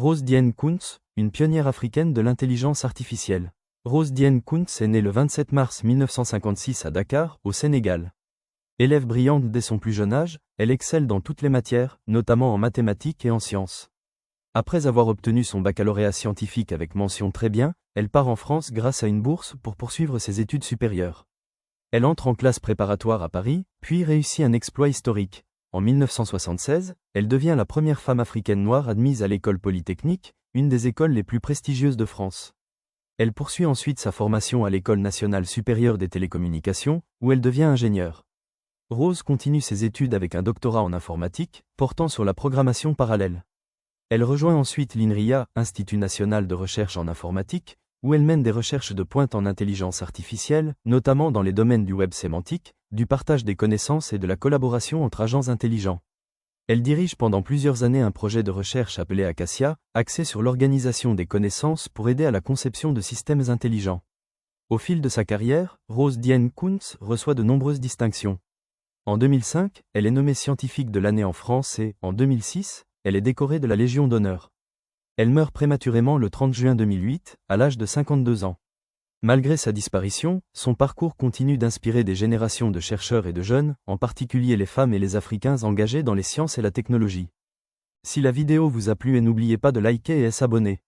Rose Dienne Kountz, une pionnière africaine de l'intelligence artificielle. Rose Dienne Kountz est née le 27 mars 1956 à Dakar, au Sénégal. Élève brillante dès son plus jeune âge, elle excelle dans toutes les matières, notamment en mathématiques et en sciences. Après avoir obtenu son baccalauréat scientifique avec mention très bien, elle part en France grâce à une bourse pour poursuivre ses études supérieures. Elle entre en classe préparatoire à Paris, puis réussit un exploit historique. En 1976, elle devient la première femme africaine noire admise à l'École Polytechnique, une des écoles les plus prestigieuses de France. Elle poursuit ensuite sa formation à l'École nationale supérieure des télécommunications, où elle devient ingénieure. Rose continue ses études avec un doctorat en informatique, portant sur la programmation parallèle. Elle rejoint ensuite l'INRIA, Institut national de recherche en informatique, où elle mène des recherches de pointe en intelligence artificielle, notamment dans les domaines du web sémantique, du partage des connaissances et de la collaboration entre agents intelligents. Elle dirige pendant plusieurs années un projet de recherche appelé Acacia, axé sur l'organisation des connaissances pour aider à la conception de systèmes intelligents. Au fil de sa carrière, Rose Dienne Kountz reçoit de nombreuses distinctions. En 2005, elle est nommée scientifique de l'année en France et, en 2006, elle est décorée de la Légion d'honneur. Elle meurt prématurément le 30 juin 2008, à l'âge de 52 ans. Malgré sa disparition, son parcours continue d'inspirer des générations de chercheurs et de jeunes, en particulier les femmes et les Africains engagés dans les sciences et la technologie. Si la vidéo vous a plu, n'oubliez pas de liker et s'abonner.